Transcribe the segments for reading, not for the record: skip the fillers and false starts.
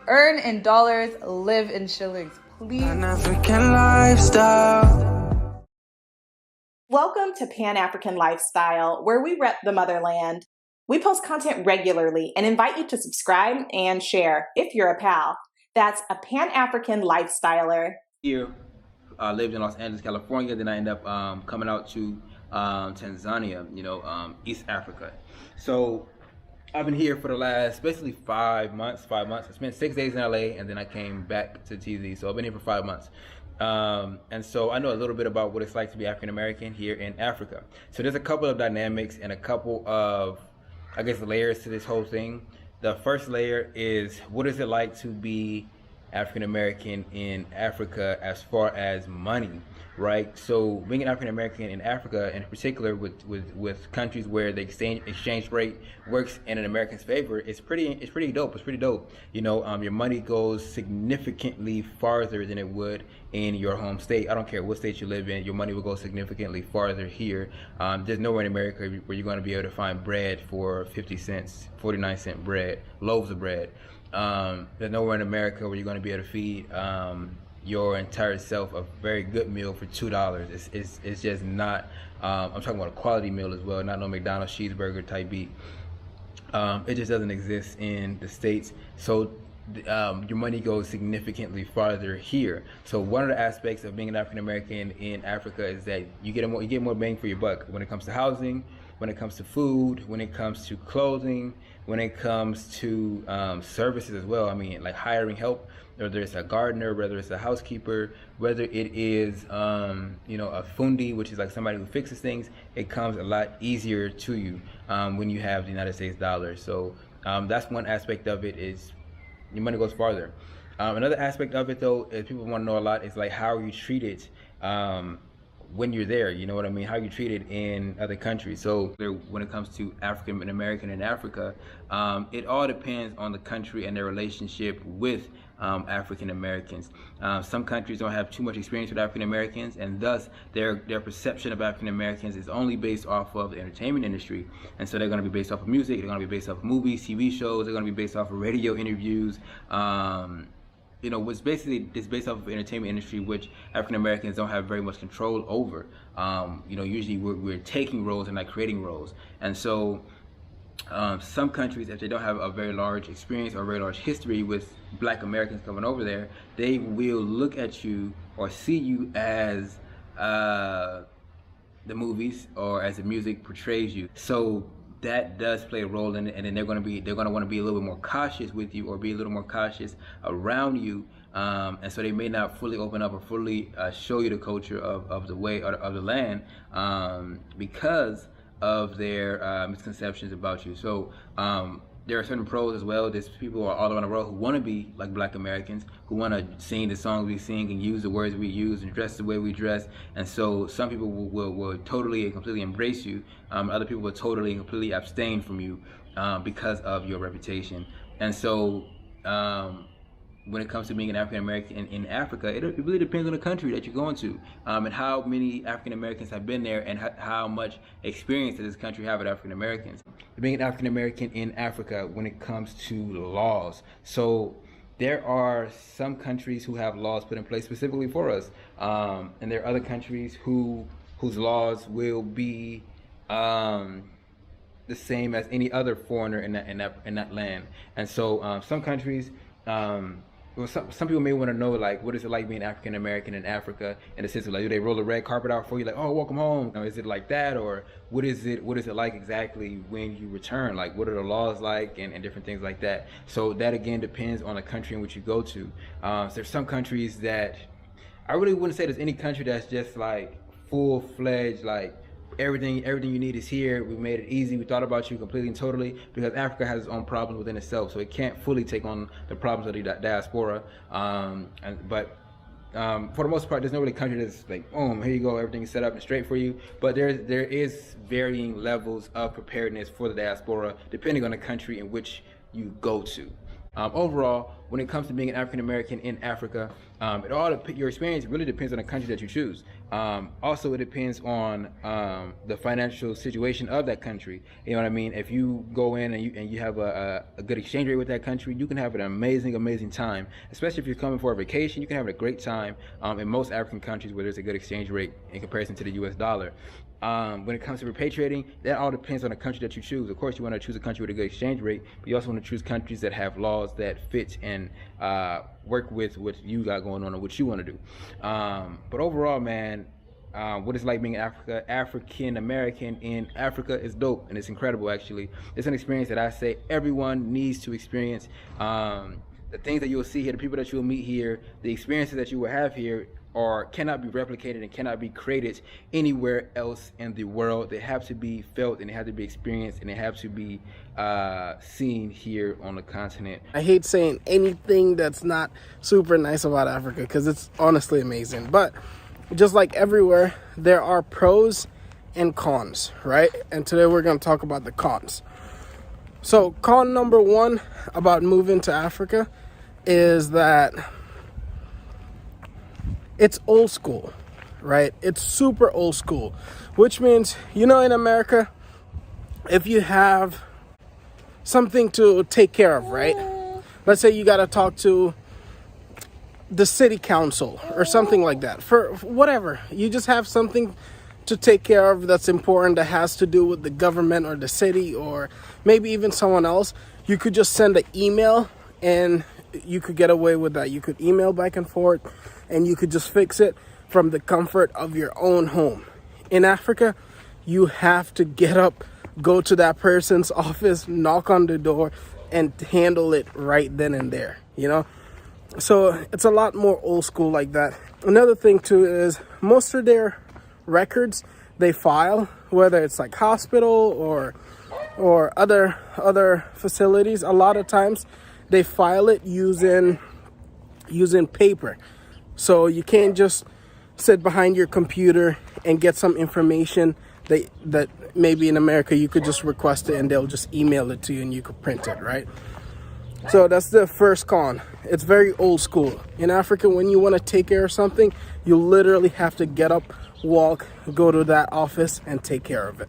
Earn in dollars, live in shillings, please. An African lifestyle. Welcome to Pan-African Lifestyle, where we rep the motherland. We post content regularly and invite you to subscribe and share if you're a pal. That's a Pan-African lifestyler. Here, I lived in Los Angeles, California. Then I ended up coming out to Tanzania, East Africa. So I've been here for the last basically 5 months. I spent 6 days in LA, and then I came back to TZ. So I've been here for 5 months. And so I know a little bit about what it's like to be African American here in Africa. So there's a couple of dynamics and a couple of, I guess, layers to this whole thing. The first layer is, what is it like to be African American in Africa as far as money, right? So being an African American in Africa, in particular with countries where the exchange rate works in an American's favor, it's pretty dope. Your money goes significantly farther than it would in your home state. I don't care what state you live in, your money will go significantly farther here. There's nowhere in America where you're going to be able to find bread for 50 cents, 49-cent bread, loaves of bread. There's nowhere in America where you're going to be able to feed your entire self a very good meal for $2. It's just not. I'm talking about a quality meal as well, not no McDonald's cheeseburger type beat. It just doesn't exist in the States. So your money goes significantly farther here. So one of the aspects of being an African American in Africa is that you get more bang for your buck when it comes to housing, when it comes to food, when it comes to clothing, when it comes to services as well. I mean, like hiring help, whether it's a gardener, whether it's a housekeeper, whether it is a fundi, which is like somebody who fixes things. It comes a lot easier to you when you have the United States dollar. So that's one aspect of it, is your money goes farther. Another aspect of it, though, is people want to know a lot, is like, how are you treated when you're there? You know what I mean? How are you treated in other countries? So when it comes to African American in Africa, it all depends on the country and their relationship with African Americans. Some countries don't have too much experience with African Americans, and thus their perception of African Americans is only based off of the entertainment industry. And so they're going to be based off of music, they're going to be based off of movies, TV shows, they're going to be based off of radio interviews. What's basically is based off of the entertainment industry, which African Americans don't have very much control over. Usually we're taking roles and not creating roles. And so some countries, if they don't have a very large experience or a very large history with Black Americans coming over there, they will look at you or see you as the movies or as the music portrays you. So that does play a role in it, and then they're going to want to be a little bit more cautious with you, or be a little more cautious around you, and so they may not fully open up or fully show you the culture of the way, or of the land, because of their misconceptions about you. So there are certain pros as well. There's people who are all around the world who want to be like Black Americans, who want to sing the songs we sing and use the words we use and dress the way we dress. And so some people will totally and completely embrace you. Other people will totally and completely abstain from you because of your reputation. And so when it comes to being an African American in Africa, it really depends on the country that you're going to, and how many African Americans have been there, and how much experience does this country have with African Americans. Being an African American in Africa when it comes to laws. So there are some countries who have laws put in place specifically for us, and there are other countries whose laws will be the same as any other foreigner in that land. And so some countries, some people may want to know, like, what is it like being African American in Africa, in the sense of, like, do they roll the red carpet out for you, like, oh, welcome home? Is it like that, or what is it like exactly when you return? Like, what are the laws like, and different things like that. So that again depends on the country in which you go to. So there's some countries that I really wouldn't say there's any country that's just like full-fledged, like, everything you need is here. We made it easy. We thought about you completely and totally, because Africa has its own problems within itself, so it can't fully take on the problems of the diaspora. But for the most part, there's no really country that's like, boom, here you go, everything is set up and straight for you. But there is varying levels of preparedness for the diaspora depending on the country in which you go to. Overall, when it comes to being an African American in Africa, your experience really depends on the country that you choose. Also, it depends on the financial situation of that country. You know what I mean? If you go in and you have a good exchange rate with that country, you can have an amazing time. Especially if you're coming for a vacation, you can have a great time in most African countries where there's a good exchange rate in comparison to the U.S. dollar. When it comes to repatriating, that all depends on the country that you choose. Of course, you want to choose a country with a good exchange rate, but you also want to choose countries that have laws that fit and work with what you got going on and what you want to do. But overall, man, what it's like being African American in Africa is dope, and it's incredible. Actually, it's an experience that I say everyone needs to experience. The things that you'll see here, the people that you'll meet here, the experiences that you will have here cannot be replicated and cannot be created anywhere else in the world. They have to be felt, and they have to be experienced, and they have to be seen here on the continent. I hate saying anything that's not super nice about Africa because it's honestly amazing. But just like everywhere, there are pros and cons, right? And today we're going to talk about the cons. So con number one about moving to Africa is that it's old school, right? It's super old school, which means, in America, if you have something to take care of, right? Let's say you got to talk to the city council or something like that. For whatever, you just have something to take care of that's important, that has to do with the government or the city or maybe even someone else. You could just send an email and you could get away with that. You could email back and forth and you could just fix it from the comfort of your own home. In Africa, you have to get up, go to that person's office, knock on the door, and handle it right then and there, So it's a lot more old school like that. Another thing too is most of their records they file, whether it's like hospital or other facilities, a lot of times they file it using paper. So you can't just sit behind your computer and get some information that maybe in America you could just request it and they'll just email it to you and you could print it, right? So that's the first con. It's very old school. In Africa, when you want to take care of something, you literally have to get up, walk, go to that office and take care of it.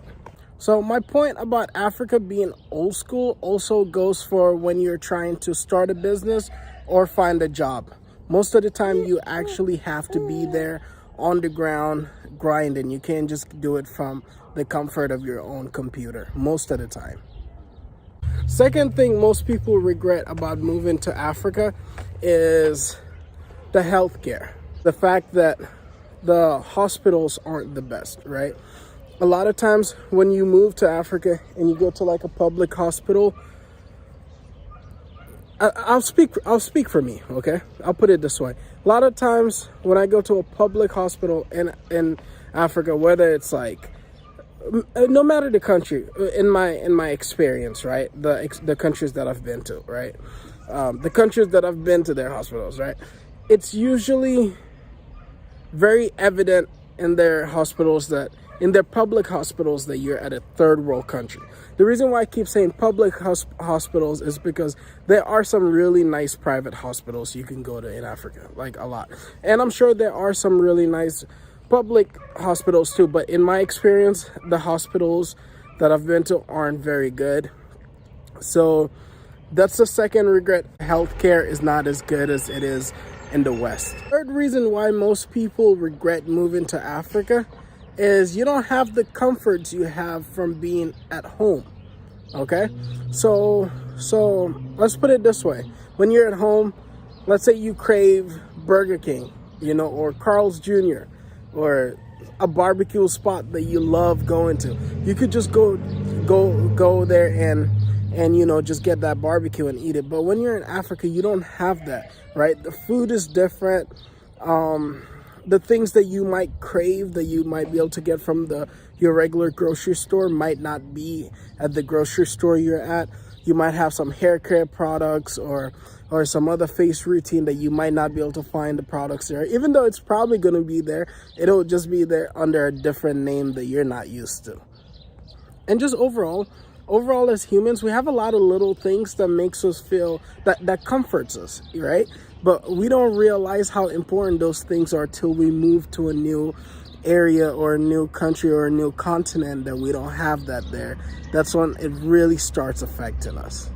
So my point about Africa being old school also goes for when you're trying to start a business or find a job. Most of the time you actually have to be there on the ground grinding. You can't just do it from the comfort of your own computer most of the time. Second thing most people regret about moving to Africa is the healthcare. The fact that the hospitals aren't the best, right? A lot of times when you move to Africa and you go to like a public hospital, I'll speak for me, okay? I'll put it this way. A lot of times when I go to a public hospital in Africa, whether it's like, no matter the country, in my experience, right? The countries that I've been to, right? The countries that I've been to their hospitals, right? It's usually very evident in their hospitals in their public hospitals that you're at a third world country. The reason why I keep saying public hospitals is because there are some really nice private hospitals you can go to in Africa, like a lot. And I'm sure there are some really nice public hospitals too, but in my experience, the hospitals that I've been to aren't very good. So that's the second regret. Healthcare is not as good as it is in the West. Third reason why most people regret moving to Africa is you don't have the comforts you have from being at home. Okay, so let's put it this way. When you're at home, let's say you crave Burger King, or Carl's Jr., or a barbecue spot that you love going to. You could just go there and just get that barbecue and eat it. But when you're in Africa, you don't have that, right? The food is different. The things that you might crave, that you might be able to get from your regular grocery store, might not be at the grocery store you're at. You might have some hair care products or some other face routine that you might not be able to find the products there. Even though it's probably going to be there, it'll just be there under a different name that you're not used to. And just overall, overall as humans, we have a lot of little things that makes us feel that comforts us, right? But we don't realize how important those things are till we move to a new area or a new country or a new continent that we don't have that there. That's when it really starts affecting us.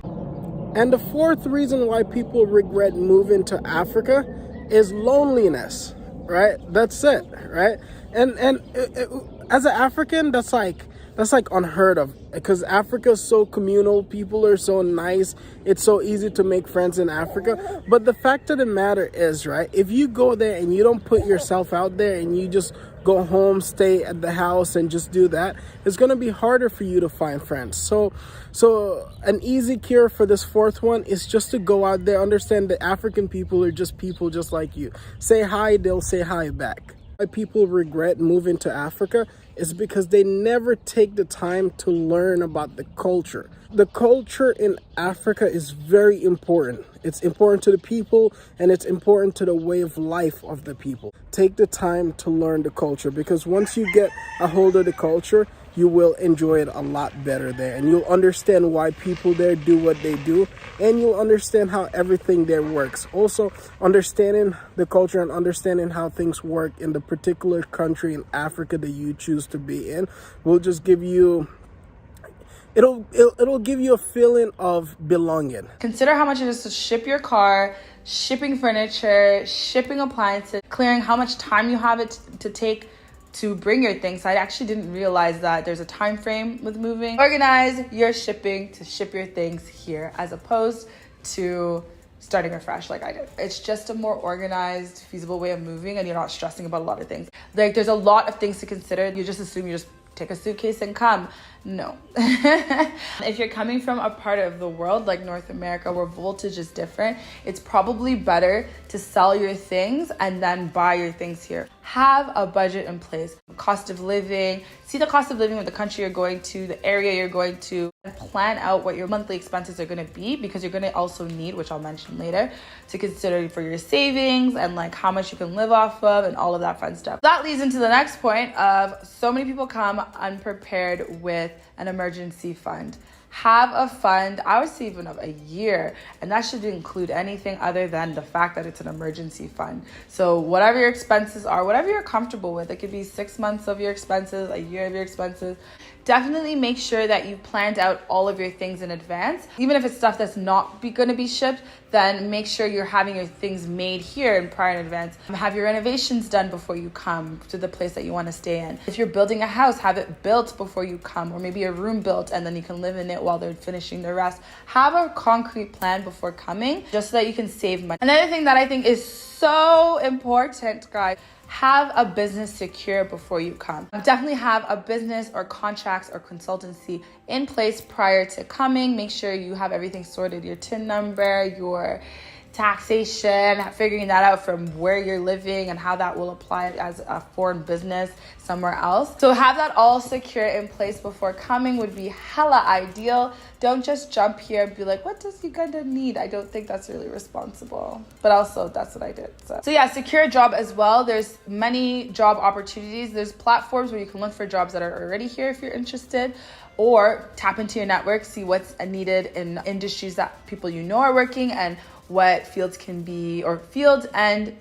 And the fourth reason why people regret moving to Africa is loneliness, right? That's it, right? And as an African, that's like unheard of, because Africa is so communal. People are so nice. It's so easy to make friends in Africa. But the fact of the matter is, right, if you go there and you don't put yourself out there and you just go home, stay at the house and just do that, it's going to be harder for you to find friends. So an easy cure for this fourth one is just to go out there, understand that African people are just people just like you. Say hi, they'll say hi back. Why people regret moving to Africa is because they never take the time to learn about the culture. The culture in Africa is very important. It's important to the people, and it's important to the way of life of the people. Take the time to learn the culture, because once you get a hold of the culture, you will enjoy it a lot better there, and you'll understand why people there do what they do, and you'll understand how everything there works. Also, understanding the culture and understanding how things work in the particular country in Africa that you choose to be in will just give you, it'll give you a feeling of belonging. Consider how much it is to ship your car, shipping furniture, shipping appliances, clearing how much time you have it to take to bring your things. I actually didn't realize that there's a time frame with moving. Organize your shipping to ship your things here, as opposed to starting afresh like I did. It's just a more organized, feasible way of moving, and you're not stressing about a lot of things. Like, there's a lot of things to consider. You just assume you just take a suitcase and come. No. If you're coming from a part of the world like North America where voltage is different, it's probably better to sell your things and then buy your things here. Have a budget in place. Cost of living, see the cost of living of the country you're going to, the area you're going to, and plan out what your monthly expenses are going to be, because you're going to also need, which I'll mention later, to consider for your savings and like how much you can live off of and all of that fun stuff. That leads into the next point of so many people come unprepared with an emergency fund. Have a fund, I would say even of a year, and that should include anything other than the fact that it's an emergency fund. So whatever your expenses are, whatever you're comfortable with, it could be 6 months of your expenses, a year of your expenses. Definitely make sure that you've planned out all of your things in advance. Even if it's stuff that's not going to be shipped, then make sure you're having your things made here in prior in advance. Have your renovations done before you come to the place that you want to stay in. If you're building a house, have it built before you come, or maybe a room built and then you can live in it while they're finishing the rest. Have a concrete plan before coming, just so that you can save money. Another thing that I think is so important, guys, have a business secure before you come. Definitely have a business or contracts or consultancy in place prior to coming. Make sure you have everything sorted, your TIN number, your taxation, figuring that out from where you're living and how that will apply as a foreign business somewhere else. So have that all secure in place before coming would be hella ideal. Don't just jump here and be like, what does Uganda need? I don't think that's really responsible. But also, that's what I did. So yeah, secure a job as well. There's many job opportunities. There's platforms where you can look for jobs that are already here if you're interested, or tap into your network, see what's needed in industries that people you know are working, and what fields can be, or fields and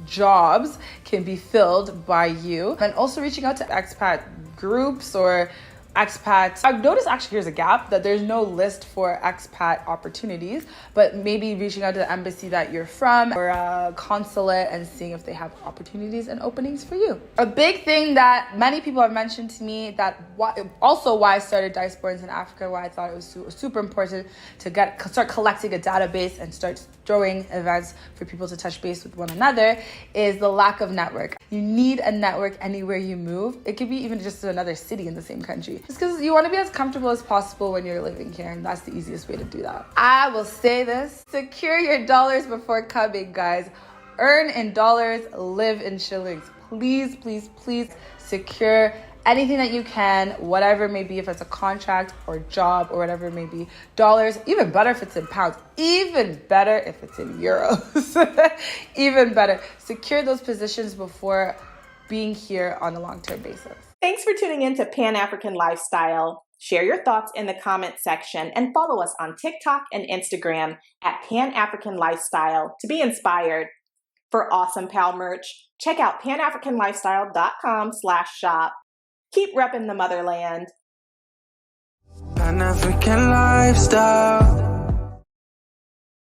jobs can be filled by you. And also reaching out to expat groups or expats. I've noticed actually here's a gap, that there's no list for expat opportunities, but maybe reaching out to the embassy that you're from or a consulate and seeing if they have opportunities and openings for you. A big thing that many people have mentioned to me, that also why I started Diasporans in Africa, why I thought it was super important to start collecting a database and start throwing events for people to touch base with one another, is the lack of network. You need a network anywhere you move. It could be even just another city in the same country. Just because you want to be as comfortable as possible when you're living here, and that's the easiest way to do that. I will say this: secure your dollars before coming, guys. Earn in dollars, live in shillings. Please, please, please secure anything that you can, whatever it may be, if it's a contract or job or whatever it may be. Dollars, even better if it's in pounds, even better if it's in euros, even better. Secure those positions before being here on a long-term basis. Thanks for tuning in to Pan-African Lifestyle. Share your thoughts in the comment section and follow us on TikTok and Instagram at Pan African Lifestyle to be inspired. For awesome pal merch, check out panafricanlifestyle.com/shop. Keep repping the motherland. Pan African lifestyle.